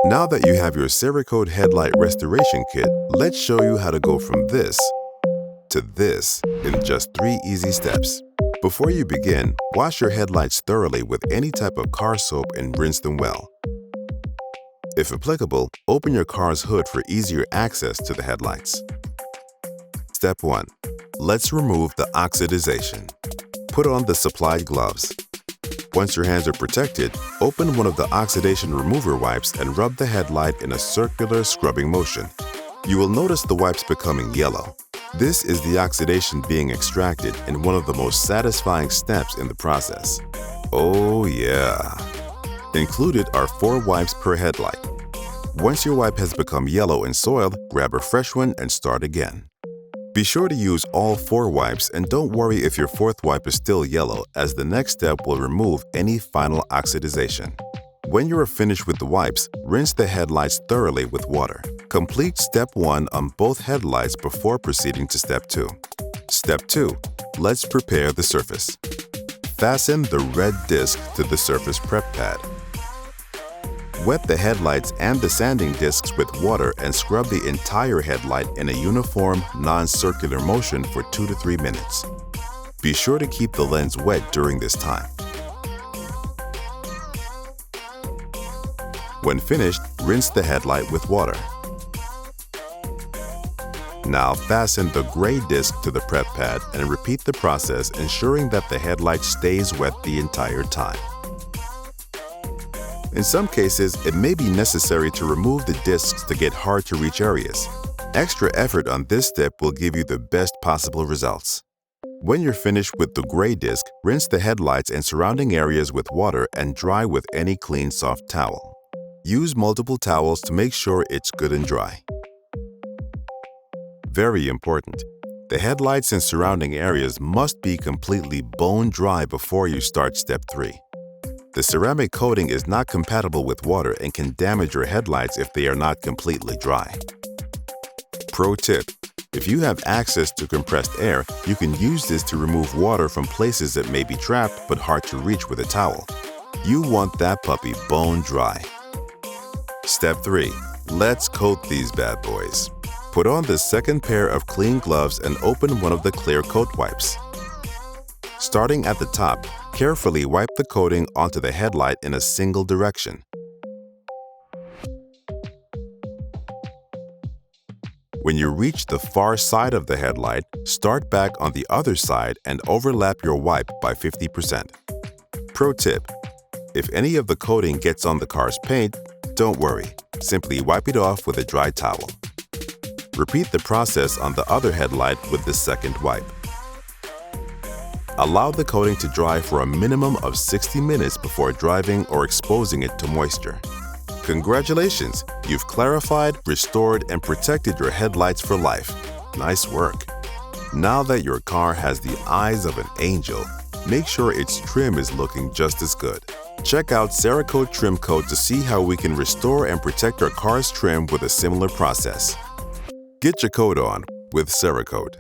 Now that you have your Cerakote headlight restoration kit, let's show you how to go from this to this in just 3 easy steps. Before you begin, wash your headlights thoroughly with any type of car soap and rinse them well. If applicable, open your car's hood for easier access to the headlights. Step 1. Let's remove the oxidization. Put on the supplied gloves. Once your hands are protected, open one of the oxidation remover wipes and rub the headlight in a circular scrubbing motion. You will notice the wipes becoming yellow. This is the oxidation being extracted in one of the most satisfying steps in the process. Oh yeah! Included are 4 wipes per headlight. Once your wipe has become yellow and soiled, grab a fresh one and start again. Be sure to use all 4 wipes and don't worry if your 4th wipe is still yellow, as the next step will remove any final oxidization. When you are finished with the wipes, rinse the headlights thoroughly with water. Complete Step 1 on both headlights before proceeding to Step 2. Step 2. Let's prepare the surface. Fasten the red disc to the surface prep pad. Wet the headlights and the sanding discs with water and scrub the entire headlight in a uniform, non-circular motion for 2 to 3 minutes. Be sure to keep the lens wet during this time. When finished, rinse the headlight with water. Now fasten the gray disc to the prep pad and repeat the process, ensuring that the headlight stays wet the entire time. In some cases, it may be necessary to remove the discs to get hard-to-reach areas. Extra effort on this step will give you the best possible results. When you're finished with the gray disc, rinse the headlights and surrounding areas with water and dry with any clean, soft towel. Use multiple towels to make sure it's good and dry. Very important. The headlights and surrounding areas must be completely bone dry before you start Step 3. The ceramic coating is not compatible with water and can damage your headlights if they are not completely dry. Pro tip: if you have access to compressed air, you can use this to remove water from places that may be trapped but hard to reach with a towel. You want that puppy bone dry. Step 3. Let's coat these bad boys. Put on the second pair of clean gloves and open one of the clear coat wipes. Starting at the top, carefully wipe the coating onto the headlight in a single direction. When you reach the far side of the headlight, start back on the other side and overlap your wipe by 50%. Pro tip: if any of the coating gets on the car's paint, don't worry. Simply wipe it off with a dry towel. Repeat the process on the other headlight with the second wipe. Allow the coating to dry for a minimum of 60 minutes before driving or exposing it to moisture. Congratulations! You've clarified, restored, and protected your headlights for life. Nice work! Now that your car has the eyes of an angel, make sure its trim is looking just as good. Check out Cerakote Trim Coat to see how we can restore and protect your car's trim with a similar process. Get your coat on with Cerakote.